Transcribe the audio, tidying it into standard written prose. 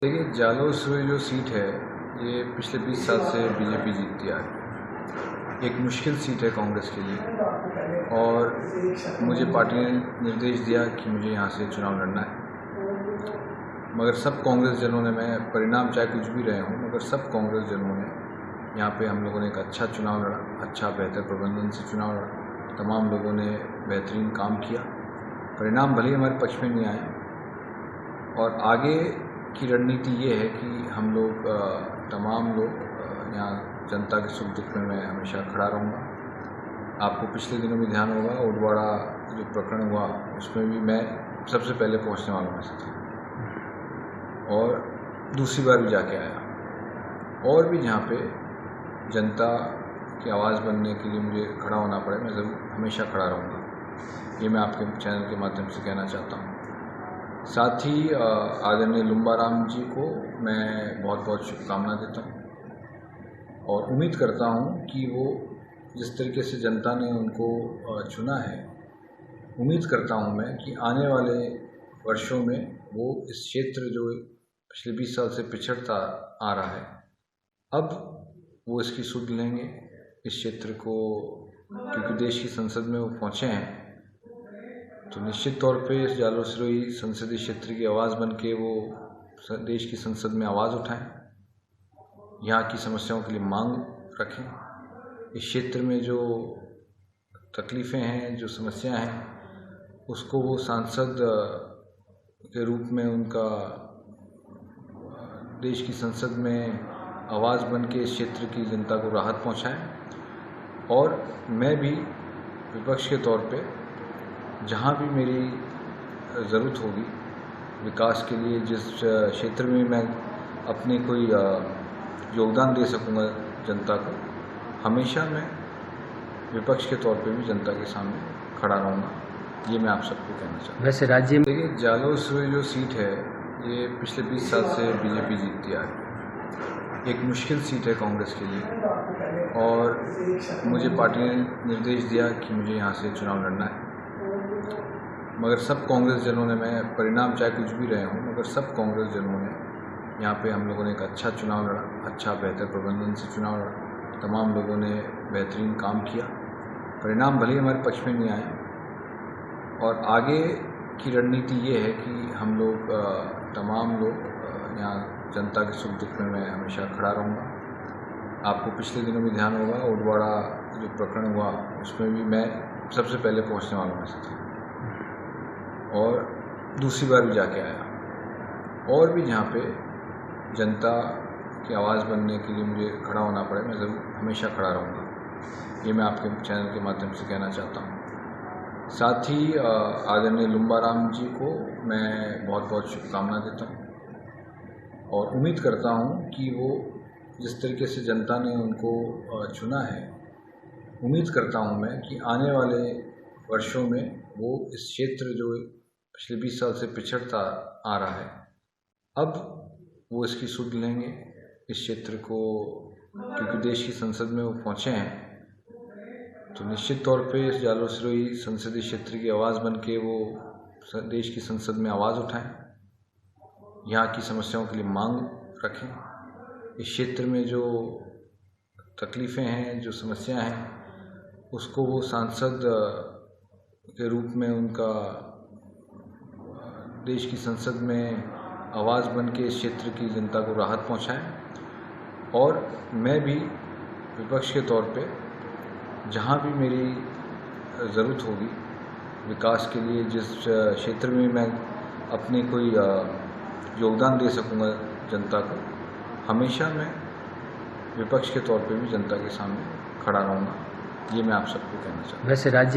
देखिए, जालोर जो सीट है ये पिछले 20 साल से बीजेपी जीतती आ रही है। एक मुश्किल सीट है कांग्रेस के लिए और मुझे पार्टी ने निर्देश दिया कि मुझे यहाँ से चुनाव लड़ना है। मगर सब कांग्रेस जनों ने, मैं परिणाम चाहे कुछ भी रहे हूँ, मगर सब कांग्रेस जनों ने यहाँ पे हम लोगों ने एक अच्छा चुनाव लड़ा, अच्छा बेहतर प्रबंधन से चुनाव लड़ा। तमाम लोगों ने बेहतरीन काम किया। परिणाम भले ही हमारे पक्ष में नहीं आए और आगे की रणनीति ये है कि हम लोग तमाम लोग यहाँ जनता के सुख दुख में मैं हमेशा खड़ा रहूँगा। आपको पिछले दिनों में ध्यान होगा, उडवाड़ा जो प्रकरण हुआ उसमें भी मैं सबसे पहले पहुँचने वालों में से था और दूसरी बार भी जाके आया। और भी जहाँ पे जनता की आवाज़ बनने के लिए मुझे खड़ा होना पड़े, मैं ज़रूर हमेशा खड़ा रहूँगा। ये मैं आपके चैनल के माध्यम से कहना चाहता हूँ। साथ ही आदरणीय लुम्बाराम जी को मैं बहुत बहुत शुभकामना देता हूँ और उम्मीद करता हूँ कि वो जिस तरीके से जनता ने उनको चुना है, उम्मीद करता हूँ मैं कि आने वाले वर्षों में वो इस क्षेत्र जो पिछले 20 साल से पिछड़ता आ रहा है, अब वो इसकी सुध लेंगे इस क्षेत्र को, क्योंकि देश की संसद में वो पहुँचे हैं तो निश्चित तौर पे इस जालोर सिरोही संसदीय क्षेत्र की आवाज़ बन के वो देश की संसद में आवाज़ उठाएं, यहाँ की समस्याओं के लिए मांग रखें। इस क्षेत्र में जो तकलीफ़ें हैं, जो समस्याएं हैं, उसको वो सांसद के रूप में उनका देश की संसद में आवाज़ बन के इस क्षेत्र की जनता को राहत पहुँचाएं। और मैं भी विपक्ष के तौर पे जहाँ भी मेरी ज़रूरत होगी विकास के लिए, जिस क्षेत्र में मैं अपने कोई योगदान दे सकूँगा जनता को, हमेशा मैं विपक्ष के तौर पे भी जनता के सामने खड़ा रहूँगा। ये मैं आप सबको कहना चाहता हूँ। वैसे राज्य में देखिए, जालोर जो सीट है ये पिछले 20 साल से बीजेपी जीतती आ रही है। एक मुश्किल सीट है कांग्रेस के लिए और मुझे पार्टी ने निर्देश दिया कि मुझे यहाँ से चुनाव लड़ना है। मगर सब कांग्रेस जनों ने, मैं परिणाम चाहे कुछ भी रहे हूँ, मगर सब कांग्रेस जनों ने यहाँ पे हम लोगों ने एक अच्छा चुनाव लड़ा, अच्छा बेहतर प्रबंधन से चुनाव लड़ा। तमाम लोगों ने बेहतरीन काम किया। परिणाम भले ही हमारे पक्ष में नहीं आए और आगे की रणनीति ये है कि हम लोग तमाम लोग यहाँ जनता के सुख दुख में मैं हमेशा खड़ा रहूँगा। आपको पिछले दिनों में ध्यान होगा, उडवाड़ा जो प्रकरण हुआ उसमें भी मैं सबसे पहले पहुँचने वालों में से था और दूसरी बार भी जाके आया। और भी जहाँ पे जनता की आवाज़ बनने के लिए मुझे खड़ा होना पड़े, मैं ज़रूर हमेशा खड़ा रहूँगा। ये मैं आपके चैनल के माध्यम से कहना चाहता हूँ। साथ ही आदरणीय लुम्बाराम जी को मैं बहुत बहुत शुभकामना देता हूँ और उम्मीद करता हूँ कि वो जिस तरीके से जनता ने उनको चुना है, उम्मीद करता हूँ मैं कि आने वाले वर्षों में वो इस क्षेत्र जो पिछले 20 साल से पिछड़ता आ रहा है, अब वो इसकी सुध लेंगे इस क्षेत्र को, क्योंकि देश की संसद में वो पहुँचे हैं तो निश्चित तौर पे इस जालोर सिरोही संसदीय क्षेत्र की आवाज़ बन के वो देश की संसद में आवाज़ उठाएं, यहाँ की समस्याओं के लिए मांग रखें। इस क्षेत्र में जो तकलीफ़ें हैं, जो समस्याएं हैं, उसको वो सांसद के रूप में उनका देश की संसद में आवाज़ बन के इस क्षेत्र की जनता को राहत पहुँचाएं। और मैं भी विपक्ष के तौर पे जहाँ भी मेरी ज़रूरत होगी विकास के लिए, जिस क्षेत्र में मैं अपने कोई योगदान दे सकूँगा जनता को, हमेशा मैं विपक्ष के तौर पे भी जनता के सामने खड़ा रहूँगा। ये मैं आप सबको कहना चाहता हूँ। वैसे राज्य